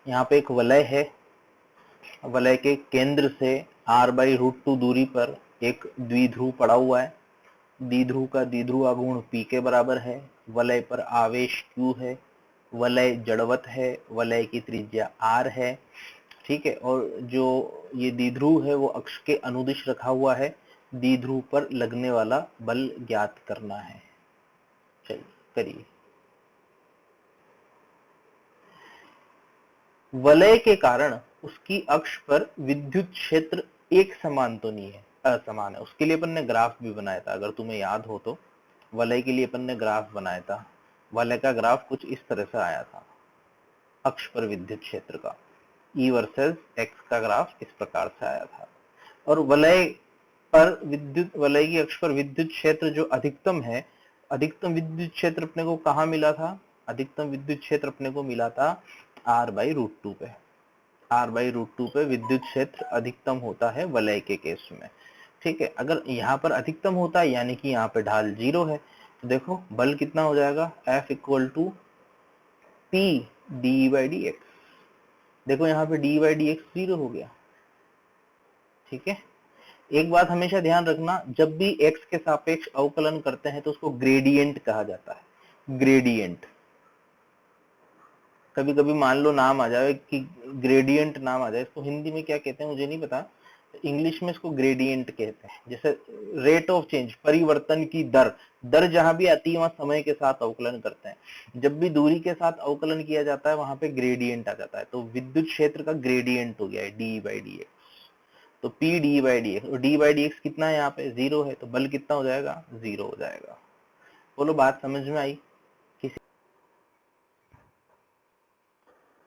यहाँ पे एक वलय है, वलय के केंद्र से r/√2 दूरी पर एक द्विध्रुव पड़ा हुआ है। द्विध्रुव का द्विध्रुव आघूर्ण p के बराबर है। वलय पर आवेश q है। वलय जड़वत है। वलय की त्रिज्या r है। ठीक है, और जो ये द्विध्रुव है वो अक्ष के अनुदिश रखा हुआ है। द्विध्रुव पर लगने वाला बल ज्ञात करना है। चलिए करिए। वलय के कारण उसकी अक्ष पर विद्युत क्षेत्र एक समान तो नहीं है, असमान है। उसके लिए अपन ने ग्राफ भी बनाया था, अगर तुम्हें याद हो तो। वलय के लिए अपन ने ग्राफ बनाया था। वलय का ग्राफ कुछ इस तरह से आया था, अक्ष पर विद्युत क्षेत्र का E वर्सेस x का ग्राफ इस प्रकार से आया था। और वलय की अक्ष पर विद्युत क्षेत्र जो अधिकतम है, अधिकतम विद्युत क्षेत्र अपने को कहाँ मिला था? अधिकतम विद्युत क्षेत्र अपने को मिला था r/√2 पे। r/√2 पे विद्युत क्षेत्र अधिकतम होता है वलय के केस में। ठीक है, अगर यहाँ पर अधिकतम होता है यानी कि यहाँ पे ढाल 0 है, तो देखो बल कितना हो जाएगा? F = P d/dx। देखो यहाँ पे d/dx 0 हो गया। ठीक है, एक बात हमेशा ध्यान रखना, जब भी x के सापेक्ष अवकलन करते हैं तो उसको ग्रेडियंट कहा जाता है। ग्रेडियंट। कभी कभी मान लो नाम आ जाए कि ग्रेडियंट नाम आ जाए, इसको हिंदी में क्या कहते हैं मुझे नहीं पता, इंग्लिश में इसको ग्रेडियंट कहते हैं। जैसे रेट ऑफ चेंज, परिवर्तन की दर, दर जहां भी आती है वहां समय के साथ अवकलन करते हैं। जब भी दूरी के साथ अवकलन किया जाता है वहां पे ग्रेडियंट आ जाता है। तो विद्युत क्षेत्र का ग्रेडियंट हो गया है d/dx। तो p d/dx, और d/dx कितना है? यहाँ पे 0 है, तो बल कितना हो जाएगा? 0 हो जाएगा। बोलो बात समझ में आई?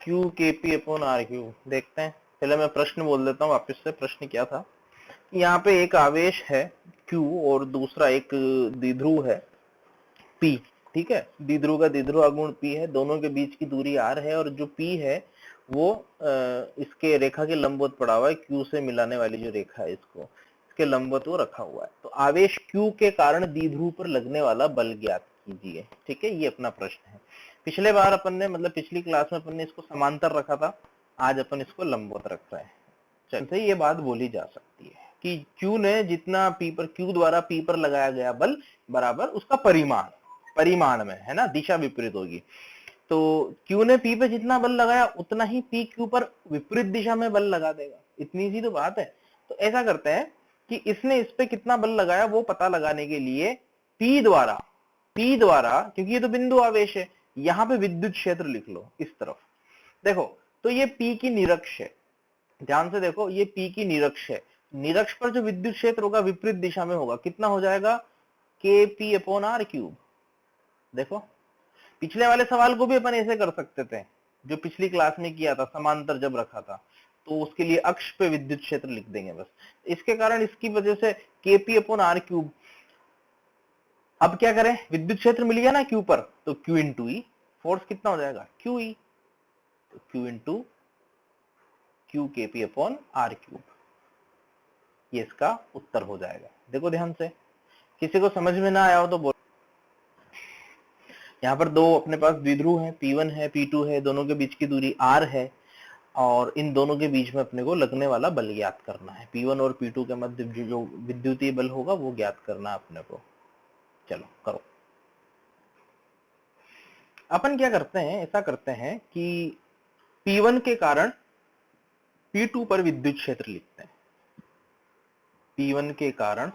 Q/Kp/r3 देखते हैं। पहले मैं प्रश्न बोल देता हूँ वापस से। प्रश्न क्या था? यहाँ पे एक आवेश है Q और दूसरा एक द्विध्रुव है P। ठीक है, द्विध्रुव का द्विध्रुव आघूर्ण P है, दोनों के बीच की दूरी r है, और जो P है वो इसके रेखा के लंबवत पड़ा हुआ है। Q से मिलाने वाली जो रेखा है इसके लंबवत वो रखा हुआ है। तो आवेश Q के कारण द्विध्रुव पर लगने वाला बल ज्ञात कीजिए। ठीक है, ये अपना प्रश्न है। पिछले बार अपन ने, मतलब पिछली क्लास में अपन ने इसको समांतर रखा था, आज अपन इसको लंबवत रख रहे हैं। चलिए, ये बात बोली जा सकती है कि Q ने जितना Q द्वारा P पर लगाया गया बल बराबर उसका परिमाण में, है ना, दिशा विपरीत होगी। तो Q ने P पे जितना बल लगाया उतना ही P Q पर विपरीत दिशा में बल लगा देगा। इतनी सी तो बात है। तो ऐसा करते हैं कि इसने इस पे कितना बल लगाया वो पता लगाने के लिए P द्वारा, क्योंकि ये तो बिंदु आवेश है, यहाँ पे विद्युत क्षेत्र लिख लो इस तरफ। देखो, तो ये P की निरक्ष है। ध्यान से देखो, ये P की निरक्ष है। निरक्ष पर जो विद्युत क्षेत्र होगा विपरीत दिशा में होगा। कितना हो जाएगा? Kp/r3। देखो, पिछले वाले सवाल को भी अपन ऐसे कर सकते थे, जो पिछली क्लास में किया था, समांतर जब रखा था, तो उसके लिए अक्ष पे विद्युत क्षेत्र लिख देंगे बस। इसके कारण, इसकी वजह से Kp/r3। अब क्या करें? विद्युत क्षेत्र मिल गया ना Q पर, तो Q × E। फोर्स कितना हो जाएगा? QE। तो Q × Kp/r3। ये इसका उत्तर हो जाएगा। देखो ध्यान से, किसी को समझ में ना आया हो तो बोलो। यहाँ पर दो अपने पास द्विध्रुव है, P1 है, P2 है, दोनों के बीच की दूरी r है, और इन दोनों के बीच में अपने को लगने वाला बल ज्ञात करना है। P1 और P2 के मध्य जो विद्युतीय बल होगा वो ज्ञात करना अपने को। चलो करो। अपन क्या करते हैं, ऐसा करते हैं कि P1 के कारण P2 पर विद्युत क्षेत्र लिखते हैं। P1 के कारण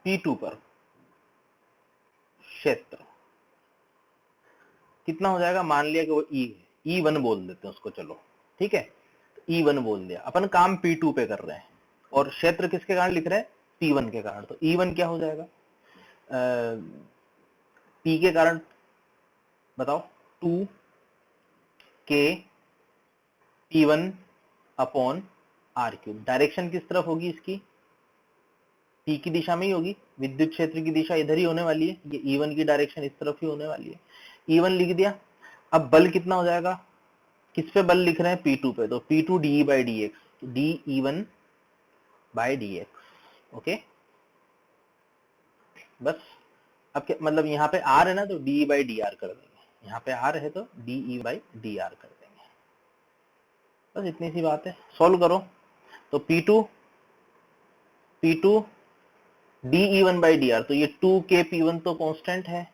P2 पर क्षेत्र कितना हो जाएगा? मान लिया कि वो E है, E1 बोल देते हैं उसको। चलो ठीक है, E1 बोल दिया। अपन काम P2 पे कर रहे हैं और क्षेत्र किसके कारण लिख रहे हैं? P1 के कारण। तो E1 क्या हो जाएगा? P के कारण बताओ, 2K P1/r3। डायरेक्शन किस तरफ होगी इसकी? P की दिशा में ही होगी। विद्युत क्षेत्र की दिशा इधर ही होने वाली है। ये E1 की डायरेक्शन इस तरफ ही होने वाली है। E1 लिख दिया। अब बल कितना हो जाएगा? किस पे बल लिख रहे हैं? P2 पे। तो P2 dE/dx, dE1/dx। ओके, बस। अब क्या मतलब, यहाँ पे r है ना, तो dE/dr कर देंगे। यहाँ पे आर है तो डी बाई डी आर कर देंगे, बस इतनी सी बात है। सॉल्व करो तो P2 dE1 by D R, तो ये 2k P1 तो कांस्टेंट है,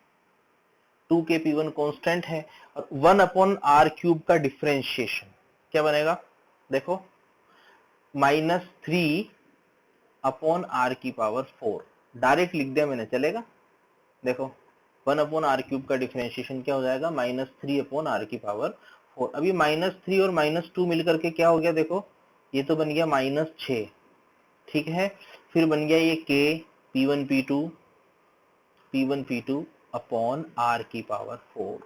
2k P1 कांस्टेंट है, और 1 अपॉन आर क्यूब का डिफरेंशिएशन क्या बनेगा देखो, -3 अपॉन आर की पावर 4, डायरेक्ट लिख दिया मैंने, चलेगा। देखो 1 अपॉन आर क्यूब का डिफरेंशिएशन क्या हो जाएगा, -3 अपॉन आर की पावर 4। अभी -3 और -2 मिलकर के क्या हो गया देखो, ये तो बन गया -6, ठीक है। फिर बन गया ये k P1 P2 upon R की पावर 4।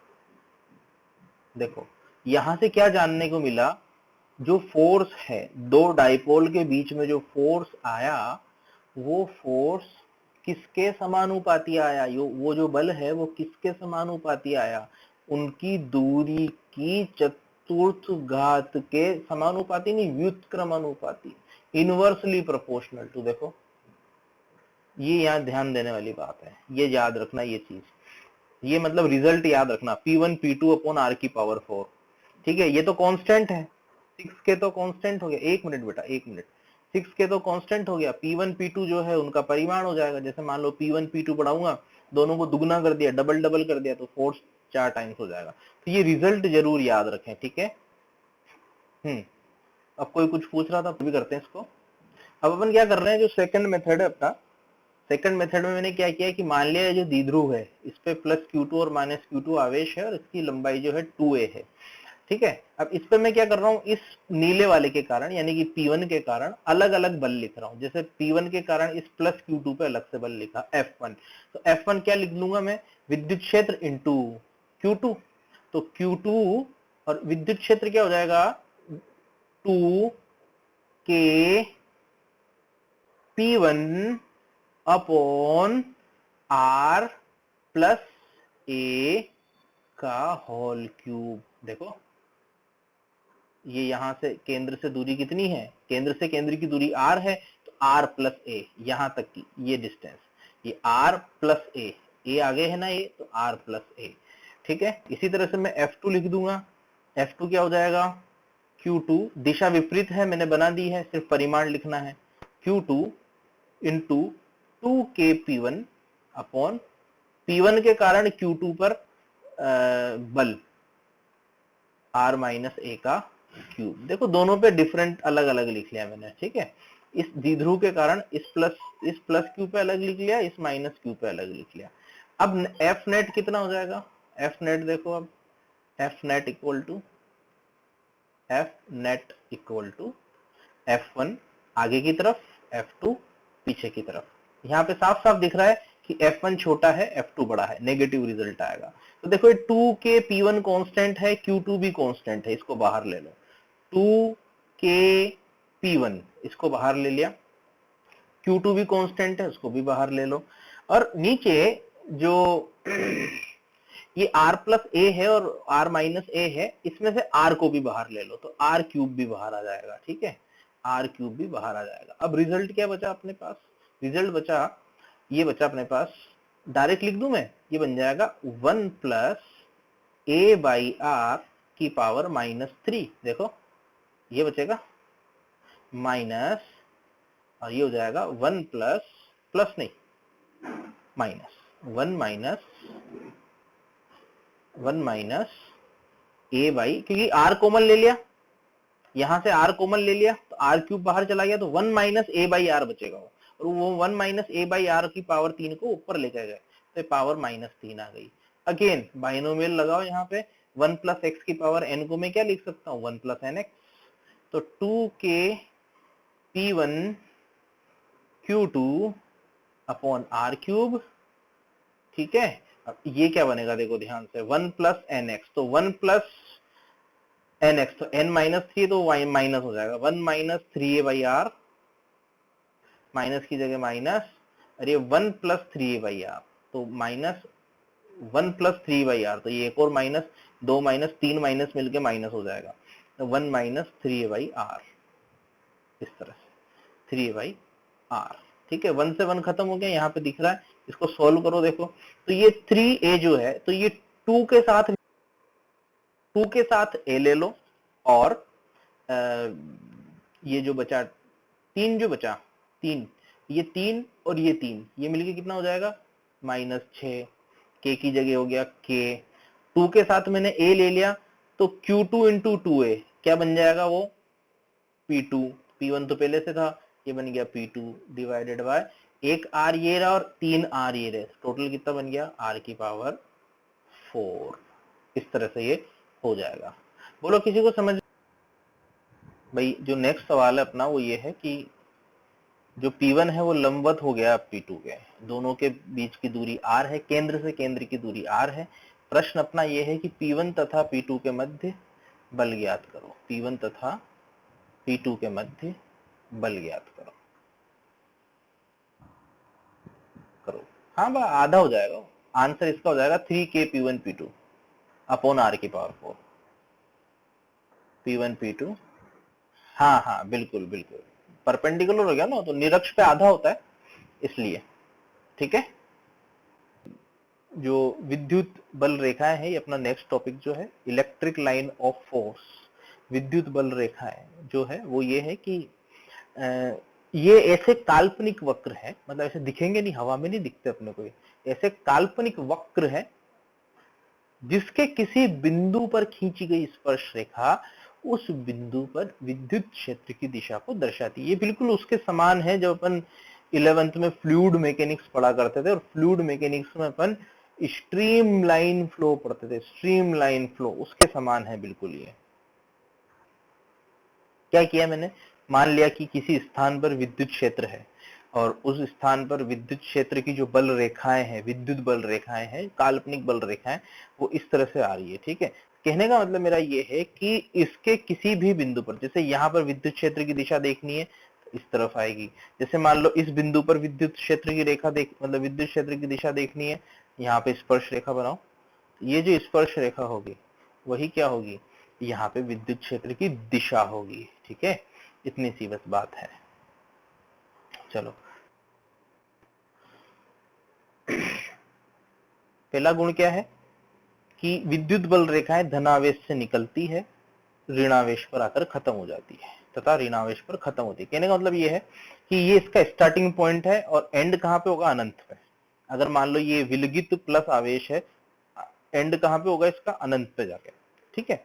देखो यहां से क्या जानने को मिला, जो फोर्स है दो डाइपोल के बीच में, जो फोर्स आया वो फोर्स किसके समानुपाती आया, वो जो बल है वो किसके समानुपाती आया, उनकी दूरी की चतुर्थ घात के समानुपाती, नहीं व्युत्क्रमानुपाती, इनवर्सली प्रोपोर्शनल टू। देखो ये यहाँ ध्यान देने वाली बात है, ये याद रखना ये चीज, ये मतलब रिजल्ट याद रखना, P1 P2 अपॉन आर की पावर 4, ठीक है। ये तो कांस्टेंट है, 6k तो कांस्टेंट हो गया, 1 मिनट बेटा 1 मिनट, 6k तो कांस्टेंट हो गया, P1 P2 जो है उनका परिमाण हो जाएगा। जैसे मान लो P1 P2 बढ़ाऊंगा, दोनों को दुगना कर दिया, डबल डबल कर दिया, तो फोर्स 4 टाइम्स हो जाएगा। तो ये रिजल्ट जरूर याद रखें, ठीक है। अब कोई कुछ पूछ रहा था, भी करते हैं इसको। अब अपन क्या कर रहे हैं, जो सेकंड मेथड है अपना, सेकंड मेथड में मैंने क्या किया कि मान लिया जो द्विध्रुव है इस पे +Q2 और -Q2 आवेश है, और इसकी लंबाई जो है 2a है, ठीक है। अब इस पे मैं क्या कर रहा हूँ, इस नीले वाले के कारण यानी कि P1 के कारण अलग अलग बल लिख रहा हूँ। जैसे P1 के कारण इस +Q2 पे अलग से बल लिखा F1, तो F1 क्या लिख लूंगा मैं, विद्युत क्षेत्र इंटू Q2, तो Q2 और विद्युत क्षेत्र क्या हो जाएगा 2k P1 upon R plus A का होल क्यूब। देखो ये यहां से केंद्र से दूरी कितनी है, केंद्र से केंद्र की दूरी R है, तो R प्लस A, यहां तक की ये डिस्टेंस, ये R प्लस A आगे है ना ये, तो R प्लस A, ठीक है। इसी तरह से मैं F2 लिख दूंगा, F2 क्या हो जाएगा, Q2, दिशा विपरीत है मैंने बना दी है, सिर्फ परिमाण लिखना है, Q2 into 2k P1 upon P1 के कारण Q2 पर बल R माइनस A का क्यूब। देखो दोनों पे डिफरेंट अलग अलग लिख लिया मैंने, ठीक है। इस द्विध्रुव के कारण इस प्लस क्यू पे अलग लिख लिया, इस माइनस क्यू पे अलग लिख लिया। अब F नेट कितना हो जाएगा, F नेट देखो, अब F net equal to F1 आगे की तरफ, F2 पीछे की तरफ। यहाँ पे साफ साफ दिख रहा है कि F1 छोटा है, F2 बड़ा है, नेगेटिव रिजल्ट आएगा। तो देखो 2k P1 कांस्टेंट है, Q2 भी कांस्टेंट है, इसको बाहर ले लो, 2k P1 इसको बाहर ले लिया, Q2 भी कांस्टेंट है, उसको भी बाहर ले लो, और नीचे जो ये R प्लस A है और R माइनस A है, इसमें से R को भी बाहर ले लो, तो R क्यूब भी बाहर आ जाएगा, ठीक है, R क्यूब भी बाहर आ जाएगा। अब रिजल्ट क्या बचा अपने पास, रिजल्ट बचा, ये बचा अपने पास, डायरेक्ट लिख दूं मैं, ये बन जाएगा 1 प्लस A बाई R की पावर -3। देखो ये बचेगा माइनस, और ये हो जाएगा 1 प्लस नहीं माइनस 1 माइनस A बाई, क्योंकि R कॉमन ले लिया, यहां से R कॉमन ले लिया तो R क्यूब बाहर चला गया, तो 1 माइनस A बाई R बचेगा, और वो 1 माइनस A बाई R की पावर 3 को ऊपर लेकर गए, तो पावर -3 आ गई। अगेन बाइनोमियल लगाओ, यहाँ पे 1 प्लस एक्स की पावर n को मैं क्या लिख सकता हूँ, 1 प्लस एन एक्स, तो 2k P1 Q2 upon R cube, ठीक है। अब ये क्या बनेगा देखो ध्यान से, 1 प्लस एन एक्स, तो 1 प्लस एन एक्स, तो n -3 तो y माइनस हो जाएगा, 1 minus 3a by are, minus की जगह माइनस, अरे 1 प्लस 3a बाई आर, तो माइनस 1 प्लस 3 बाई आर, तो ये एक और माइनस, 2 माइनस 3 माइनस मिलके माइनस हो जाएगा, तो 1 माइनस 3a बाई आर, इस तरह से 3a बाई आर, ठीक है। 1 से 1 खत्म हो गया, यहाँ पे दिख रहा है, इसको सोल्व करो देखो, तो ये 3a जो है, तो ये 2 के साथ 2 के साथ a ले लो और ये जो बचा 3 जो बचा 3, ये 3 और ये 3, ये मिलके कितना हो जाएगा -6, k की जगह हो गया k। 2 के साथ मैंने a ले लिया तो Q2 इंटू 2a क्या बन जाएगा वो P2, P1 तो पहले से था, ये बन गया P2 डिवाइडेड बाय 1 r ये रहा और 3 r ये रहे, टोटल कितना बन गया r की पावर 4। इस तरह से ये हो जाएगा। बोलो किसी को समझ? भाई जो नेक्स्ट सवाल है अपना वो ये है कि जो P1 है वो लंबवत हो गया P2 के, दोनों के बीच की दूरी r है, केंद्र से केंद्र की दूरी r है। प्रश्न अपना ये है कि P1 तथा P2 के मध्य बल ज्ञात करो। P1 तथा P2 के मध्य बल ज्ञात करो। हाँ बा आधा हो जाएगा, आंसर इसका हो जाएगा 3k P1 P2 upon r की पावर 4। P1 P2 हाँ बिल्कुल बिल्कुल परपेंडिकुलर हो गया ना, तो निरक्ष पे आधा होता है इसलिए। ठीक है, जो विद्युत बल रेखाएं है, ये अपना नेक्स्ट टॉपिक जो है इलेक्ट्रिक लाइन ऑफ फोर्स। विद्युत बल रेखाएं जो है वो ये है कि ये ऐसे काल्पनिक वक्र है, मतलब ऐसे दिखेंगे नहीं, हवा में नहीं दिखते अपने को, ऐसे काल्पनिक वक्र है जिसके किसी बिंदु पर खींची गई स्पर्श रेखा उस बिंदु पर विद्युत क्षेत्र की दिशा को दर्शाती है। ये बिल्कुल उसके समान है जब अपन 11th में फ्लूइड मैकेनिक्स पढ़ा करते थे, और फ्लूइड मैकेनिक्स में अपन स्ट्रीम लाइन फ्लो पढ़ते थे, स्ट्रीम लाइन फ्लो उसके समान है बिल्कुल। ये क्या किया मैंने, मान लिया कि किसी स्थान पर विद्युत क्षेत्र है और उस स्थान पर विद्युत क्षेत्र की जो बल रेखाएं हैं, विद्युत बल रेखाएं हैं, काल्पनिक बल रेखाएं, वो इस तरह से आ रही है। ठीक है, कहने का मतलब मेरा ये है कि इसके किसी भी बिंदु पर, जैसे यहाँ पर विद्युत क्षेत्र की दिशा देखनी है तो इस तरफ आएगी। जैसे मान लो इस बिंदु पर विद्युत क्षेत्र की रेखा मतलब विद्युत क्षेत्र की दिशा देखनी है, यहाँ पे स्पर्श रेखा बनाओ, ये जो स्पर्श रेखा होगी वही क्या होगी, यहाँ पे विद्युत क्षेत्र की दिशा होगी। ठीक है, इतनी सी बस बात है। चलो, पहला गुण क्या है कि विद्युत बल रेखाएं धनावेश से निकलती है, ऋणावेश पर आकर खत्म हो जाती है तथा ऋणावेश पर खत्म होती है। कहने का मतलब ये है कि ये इसका स्टार्टिंग पॉइंट है और एंड कहाँ पे होगा, अनंत पे। अगर मान लो ये विलगित प्लस आवेश है, एंड कहाँ पे होगा इसका, अनंत पे जाके। ठीक है,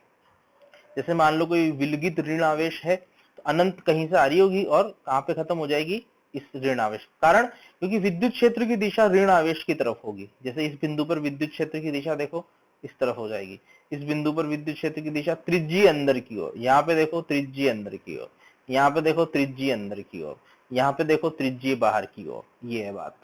जैसे मान लो कोई विलगित ऋण आवेश है तो अनंत कहीं से आ रही होगी और कहाँ पे खत्म हो जाएगी, इस ऋण आवेश। कारण क्योंकि विद्युत क्षेत्र की दिशा ऋण आवेश की तरफ होगी। जैसे इस बिंदु पर विद्युत क्षेत्र की दिशा देखो इस तरफ हो जाएगी, इस बिंदु पर विद्युत क्षेत्र की दिशा त्रिज्यीय अंदर की ओर, यहाँ पे देखो त्रिज्यीय अंदर की ओर, यहाँ पे देखो त्रिज्यीय अंदर की ओर, यहाँ पे देखो त्रिज्यीय बाहर की ओर। ये है बात।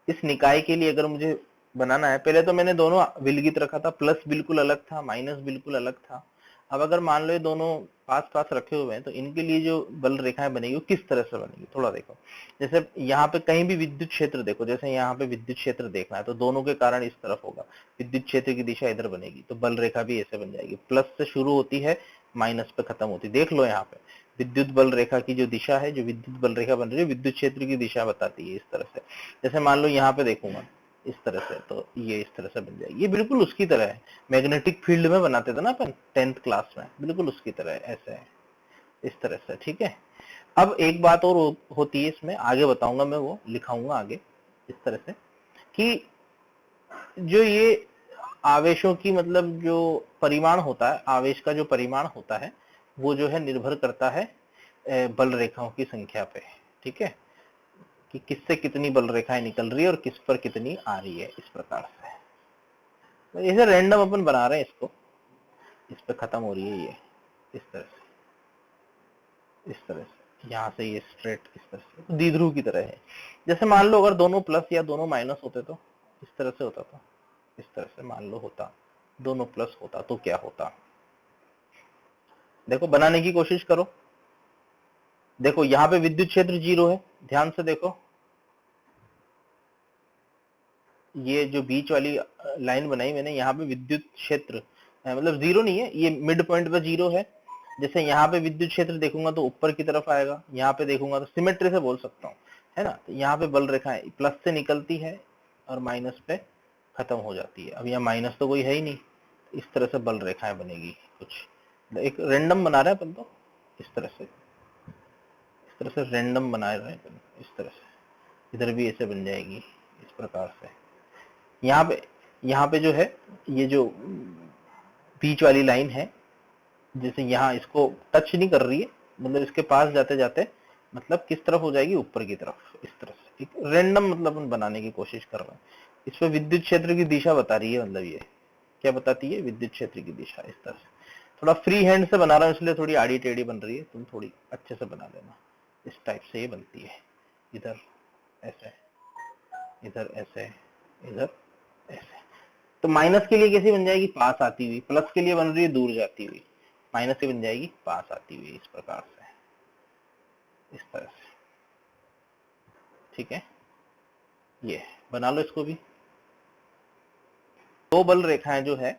इस निकाय के लिए अगर मुझे बनाना है, पहले तो मैंने दोनों विलगित रखा था, प्लस बिल्कुल अलग था, माइनस बिल्कुल अलग था। अब अगर मान लो ये दोनों पास पास रखे हुए हैं तो इनके लिए जो बल रेखाएं बनेगी वो किस तरह से बनेगी, थोड़ा देखो। जैसे यहाँ पे कहीं भी विद्युत क्षेत्र देखो, जैसे यहाँ पे विद्युत क्षेत्र देखना है तो दोनों के कारण इस तरफ होगा, विद्युत क्षेत्र की दिशा इधर बनेगी, तो बल रेखा भी ऐसे बन जाएगी, प्लस से शुरू होती है माइनस पे खत्म होती है। देख लो यहाँ पे विद्युत बल रेखा की जो दिशा है, जो विद्युत बल रेखा बन रही है, विद्युत क्षेत्र की दिशा बताती है इस तरह से। जैसे मान लो यहाँ पे देखूंगा इस तरह से, तो ये इस तरह से बन जाएगी। ये बिल्कुल उसकी तरह है, मैग्नेटिक फील्ड में बनाते थे ना अपन 10th क्लास में, बिल्कुल उसकी तरह है, ऐसे है इस तरह से। ठीक है, अब एक बात और होती है इसमें, आगे बताऊंगा मैं, वो लिखाऊंगा आगे इस तरह से कि जो ये आवेशों की मतलब जो परिमाण होता है, आवेश का जो परिमाण होता है वो जो है निर्भर करता है बल रेखाओं की संख्या पे। ठीक है, कि किससे कितनी बल रेखाएं निकल रही है और किस पर कितनी आ रही है, इस प्रकार से। तो इसे रैंडम अपन बना रहे हैं इसको, इस पे खत्म हो रही है ये इस तरह से, इस तरह से, यहाँ से ये स्ट्रेट इस तरह से, तो द्विध्रुव की तरह है। जैसे मान लो अगर दोनों प्लस या दोनों माइनस होते तो इस तरह से होता था, इस तरह से मान लो होता, दोनों प्लस होता तो क्या होता। देखो बनाने की कोशिश करो। देखो यहाँ पे विद्युत क्षेत्र 0 है, ध्यान से देखो, ये जो बीच वाली लाइन बनाई मैंने, यहाँ पे विद्युत क्षेत्र मतलब 0 नहीं है, ये मिड पॉइंट पे 0 है। जैसे यहाँ पे विद्युत क्षेत्र देखूंगा तो ऊपर की तरफ आएगा, यहाँ पे देखूंगा तो सिमेट्री से बोल सकता हूँ, है ना। तो यहाँ पे बल रेखाएं प्लस से निकलती है और माइनस पे खत्म हो जाती है। अब यहाँ माइनस तो कोई है ही नहीं, इस तरह से बल रेखाएं बनेगी कुछ। एक रैंडम बना रहे हैं अपन तो, इस तरह से रैंडम बना रहे हैं अपन, इस तरह से इधर भी ऐसे बन जाएगी इस प्रकार से। यहाँ पे जो है ये जो बीच वाली लाइन है, जैसे यहाँ इसको टच नहीं कर रही है, मतलब इसके पास जाते जाते मतलब किस तरफ हो जाएगी, ऊपर की तरफ, इस तरह से एक रैंडम मतलब हम बनाने की कोशिश कर रहे हैं। इस पे विद्युत क्षेत्र की दिशा बता रही है, मतलब ये क्या बताती है, विद्युत क्षेत्र की दिशा। इस तरह से थोड़ा फ्री हैंड से बना रहा हूँ इसलिए थोड़ी आड़ी टेढ़ी बन रही है, तुम थोड़ी अच्छे से बना लेना। इस टाइप से ये बनती है, इधर ऐसे, इधर ऐसे, इधर ऐसे। तो माइनस के लिए कैसी बन जाएगी, पास आती हुई, प्लस के लिए बन रही है दूर जाती हुई, माइनस से बन जाएगी पास आती हुई, इस प्रकार से, इस तरह से। ठीक है, ये बना लो इसको भी। दो बल रेखाएं जो है,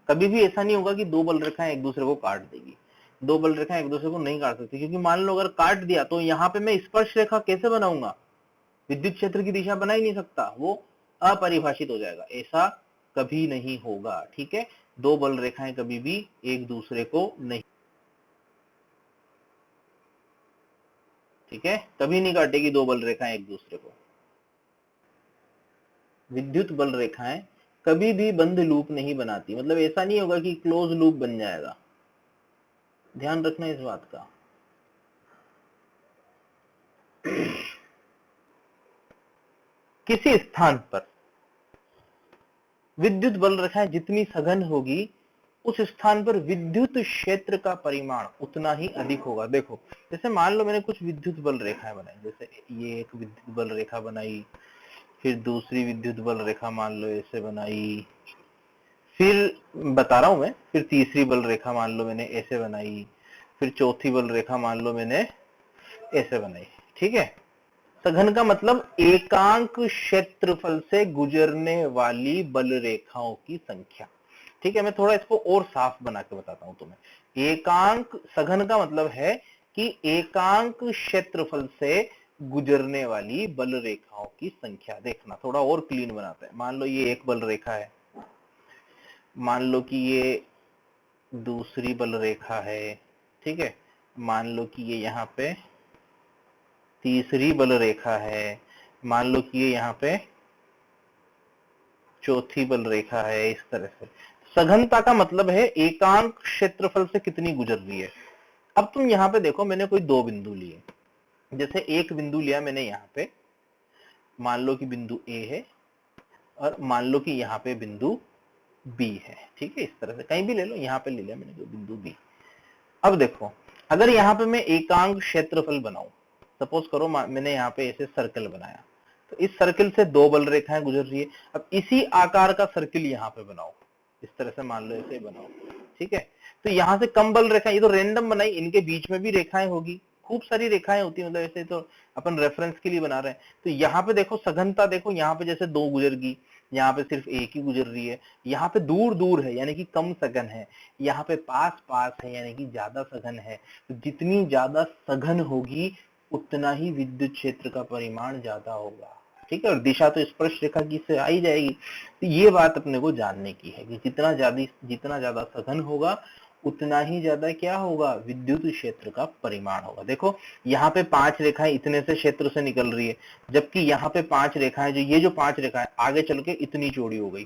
कभी भी ऐसा नहीं होगा कि दो बल रेखाएं एक दूसरे को काट देगी। दो बल रेखाएं एक दूसरे को नहीं काट सकती, क्योंकि मान लो अगर काट दिया तो यहाँ पे मैं स्पर्श रेखा कैसे बनाऊंगा, विद्युत क्षेत्र की दिशा बना ही नहीं सकता, वो अपरिभाषित हो जाएगा, ऐसा कभी नहीं होगा। ठीक है, दो बल रेखाएं कभी भी एक दूसरे को नहीं, ठीक है, कभी नहीं काटेगी दो बल रेखाएं एक दूसरे को। विद्युत बल रेखाएं कभी भी बंद लूप नहीं बनाती, मतलब ऐसा नहीं होगा कि क्लोज लूप बन जाएगा, ध्यान रखना इस बात का। किसी स्थान पर विद्युत बल रेखाएं जितनी सघन होगी, उस स्थान पर विद्युत क्षेत्र का परिमाण उतना ही अधिक होगा। देखो, जैसे मान लो मैंने कुछ विद्युत बल रेखाएं बनाई, जैसे ये एक विद्युत बल रेखा बनाई, फिर दूसरी विद्युत बल रेखा मान लो ऐसे बनाई, फिर बता रहा हूं मैं, फिर तीसरी बल रेखा मान लो मैंने ऐसे बनाई, फिर चौथी बल रेखा मान लो मैंने ऐसे बनाई। ठीक है, सघन का मतलब एकांक क्षेत्रफल से गुजरने वाली बल रेखाओं की संख्या। ठीक है, मैं थोड़ा इसको और साफ बना के बताता हूं तुम्हें। एकांक, सघन का मतलब है कि एकांक क्षेत्रफल से गुजरने वाली बल रेखाओं की संख्या। देखना थोड़ा और क्लीन बनाते हैं। मान लो ये एक बल रेखा है, मान लो कि ये दूसरी बल रेखा है, ठीक है, मान लो कि ये यहाँ पे तीसरी बल रेखा है, मान लो कि ये यहाँ पे चौथी बल रेखा है, इस तरह से। सघनता का मतलब है एकांक क्षेत्रफल से कितनी गुजर रही है। अब तुम यहाँ पे देखो, मैंने कोई दो बिंदु लिए, जैसे एक बिंदु लिया मैंने यहाँ पे, मान लो कि बिंदु ए है, और मान लो कि यहाँ पे बिंदु बी है। ठीक है, इस तरह से कहीं भी ले लो, यहाँ पे ले लिया मैंने बिंदु बी। अब देखो, अगर यहाँ पे मैं एकांक क्षेत्रफल बनाऊं, सपोज करो मैंने यहाँ पे ऐसे सर्कल बनाया, तो इस सर्कल से दो बल रेखाएं गुजर रही है। अब इसी आकार का सर्कल यहाँ पे बनाओ, इस तरह से मान लो ऐसे बनाओ। ठीक है, तो यहाँ से कम बल रेखाएं, ये तो रैंडम बनाई, इनके बीच में भी रेखाएं होगी, खूब सारी रेखाएं होती है, मतलब ऐसे तो अपन रेफरेंस के लिए बना रहे हैं। तो यहाँ पे देखो सघनता, देखो यहाँ पे जैसे दो गुजर गई, यहाँ पे सिर्फ एक ही गुजर रही है, यहाँ पे दूर दूर है यानी कि कम सघन है, यहाँ पे पास पास है यानी कि ज्यादा सघन है। तो जितनी ज्यादा सघन होगी उतना ही विद्युत क्षेत्र का परिमाण ज्यादा होगा। ठीक है, और दिशा तो स्पर्श रेखा की से आई जाएगी। तो ये बात अपने को जानने की है कि जितना ज्यादा सघन होगा उतना ही ज्यादा क्या होगा, विद्युत क्षेत्र का परिमाण होगा। देखो यहाँ पे पांच रेखाएं इतने से क्षेत्र से निकल रही है, जबकि यहाँ पे पांच रेखाएं, जो ये जो पांच रेखाएं आगे चल के इतनी चौड़ी हो गई,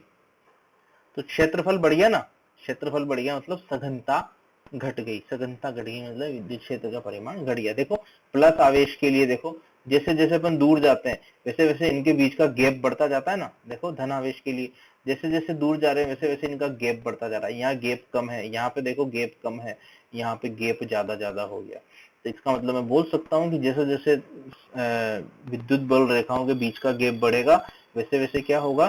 तो क्षेत्रफल बढ़ गया ना, क्षेत्रफल बढ़ गया मतलब सघनता घट गई, सघनता घट गई मतलब विद्युत क्षेत्र का परिमाण घट गया। देखो प्लस आवेश के लिए देखो, जैसे जैसे अपन दूर जाते हैं वैसे वैसे इनके बीच का गैप बढ़ता जाता है ना। देखो धन आवेश के लिए जैसे जैसे दूर जा रहे हैं वैसे वैसे इनका गैप बढ़ता जा रहा है। यहाँ गैप कम है, यहाँ पे देखो गैप कम है, यहाँ पे गैप ज्यादा ज्यादा हो गया। तो इसका मतलब मैं बोल सकता हूँ कि जैसे जैसे विद्युत बल रेखाओं के बीच का गैप बढ़ेगा वैसे वैसे क्या होगा,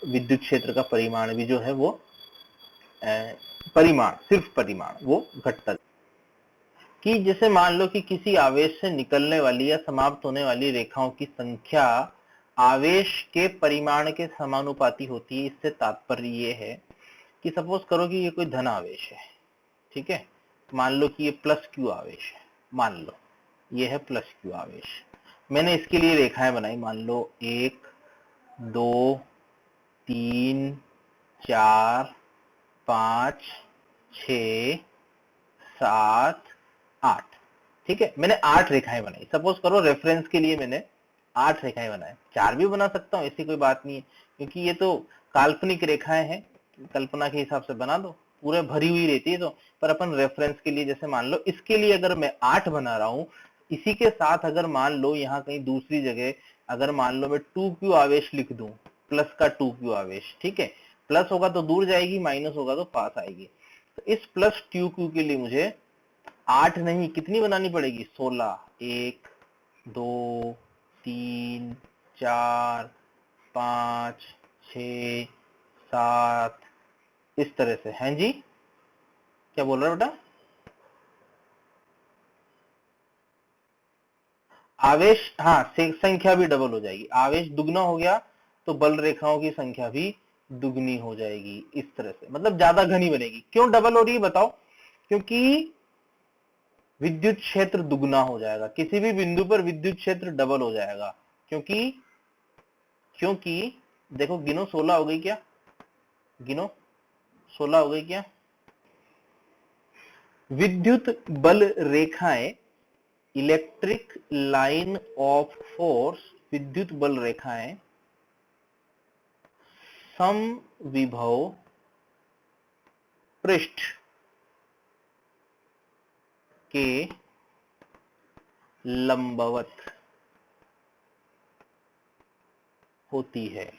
विद्युत क्षेत्र का परिमाण भी जो है वो परिमाण, सिर्फ परिमाण वो घटता। कि जैसे मान लो कि किसी आवेश से निकलने वाली या समाप्त होने वाली रेखाओं की संख्या आवेश के परिमाण के समानुपाती होती है। इससे तात्पर्य ये है कि सपोज करो कि ये कोई धन आवेश है, ठीक है, मान लो कि ये प्लस क्यू आवेश है, मान लो ये है प्लस क्यू आवेश। मैंने इसके लिए रेखाएं बनाई, मान लो 1 2 3 4 5 6 7 8। ठीक है, मैंने 8 रेखाएं बनाई। सपोज करो रेफरेंस के लिए मैंने 8 रेखाएं बनाए, 4 भी बना सकता हूँ, ऐसी कोई बात नहीं है, क्योंकि ये तो काल्पनिक रेखाएं हैं, कल्पना के हिसाब से बना दो, पूरे भरी हुई रहती है तो। पर अपन रेफरेंस के लिए, जैसे मान लो इसके लिए अगर मैं 8 बना रहा हूँ, इसी के साथ अगर मान लो यहाँ कहीं दूसरी जगह अगर मान लो मैं 2q आवेश लिख दूं, प्लस का 2q आवेश, ठीक है, प्लस होगा तो दूर जाएगी, माइनस होगा तो पास आएगी। तो इस प्लस 2q के लिए मुझे 8 नहीं, कितनी बनानी पड़ेगी? 16। 1 2 3 4 5 6 7, इस तरह से। हैं जी, क्या बोल रहे हो बेटा? आवेश, हाँ, संख्या भी डबल हो जाएगी। आवेश दुगना हो गया तो बल रेखाओं की संख्या भी दुगनी हो जाएगी, इस तरह से, मतलब ज्यादा घनी बनेगी। क्यों डबल हो रही है बताओ? क्योंकि विद्युत क्षेत्र दुगना हो जाएगा, किसी भी बिंदु पर विद्युत क्षेत्र डबल हो जाएगा। क्योंकि क्योंकि देखो, गिनो, 16 हो गई क्या? गिनो, 16 हो गई क्या? विद्युत बल रेखाएं, इलेक्ट्रिक लाइन ऑफ फोर्स, विद्युत बल रेखाएं समविभव पृष्ठ के लंबवत होती है।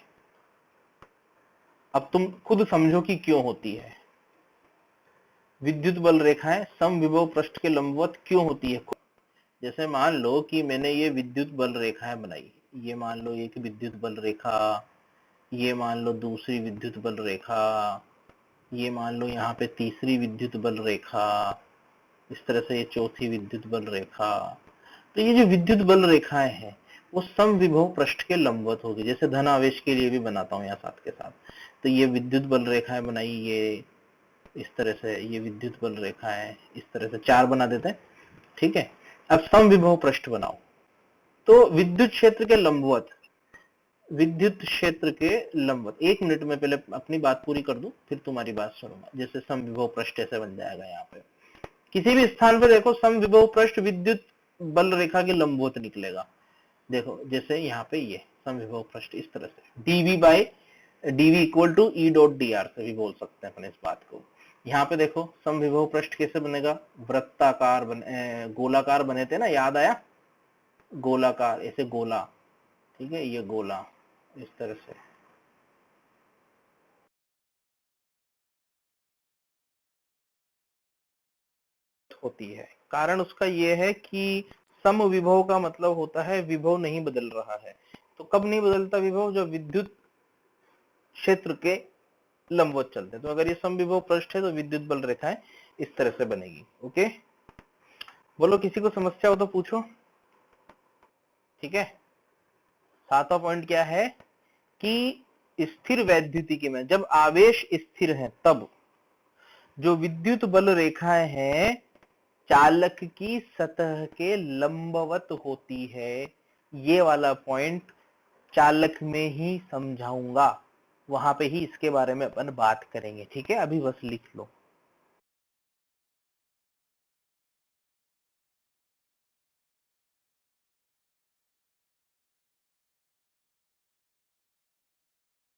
अब तुम खुद समझो कि क्यों होती है। विद्युत बल रेखाएं समविभव पृष्ठ के लंबवत क्यों होती है? जैसे मान लो कि मैंने ये विद्युत बल रेखाएं बनाई, ये मान लो एक विद्युत बल रेखा, ये मान लो दूसरी विद्युत बल रेखा, ये मान लो यहाँ पे तीसरी विद्युत बल रेखा, इस तरह से ये चौथी विद्युत बल रेखा। तो ये जो विद्युत बल रेखाएं हैं वो समविभव पृष्ठ के लंबवत होगी। जैसे धन आवेश के लिए भी बनाता हूँ यहाँ साथ के साथ, तो ये विद्युत बल रेखाएं बनाई, ये इस तरह से, ये विद्युत बल रेखाएं इस तरह से 4 बना देते हैं। ठीक है, अब समविभव पृष्ठ बनाओ, तो विद्युत क्षेत्र के लंबवत, विद्युत क्षेत्र के लंबवत। 1 मिनट में पहले अपनी बात पूरी कर दूं, फिर तुम्हारी बात सुनूंगा। जैसे समविभव पृष्ठ ऐसे बन जाएगा, यहाँ पे किसी भी स्थान पर देखो समविभव पृष्ठ विद्युत बल रेखा के लंबवत निकलेगा। देखो जैसे यहाँ पे ये समविभव पृष्ठ इस तरह से, dv by dv equal to e dot dr से भी बोल सकते हैं अपन इस बात को। यहाँ पे देखो समविभव पृष्ठ कैसे बनेगा? वृत्ताकार गोलाकार बने थे ना, याद आया? गोलाकार, ऐसे गोला, ठीक है, ये गोला इस तरह से। होती है, कारण उसका ये है कि समविभव का मतलब होता है विभव नहीं बदल रहा है। तो कब नहीं बदलता विभव? जब विद्युत क्षेत्र के लंबवत चलते हैं। तो अगर ये समविभव पृष्ठ है तो विद्युत बल रेखाएं इस तरह से बनेगी। ओके, बोलो, किसी को समस्या हो तो पूछो। ठीक है, 7वां पॉइंट क्या है कि स्थिर वैद्युतिकी में जब आवेश स्थिर है तब जो विद्युत बल रेखाएं हैं चालक की सतह के लंबवत होती है। ये वाला पॉइंट चालक में ही समझाऊंगा, वहां पे ही इसके बारे में अपन बात करेंगे। ठीक है, अभी बस लिख लो।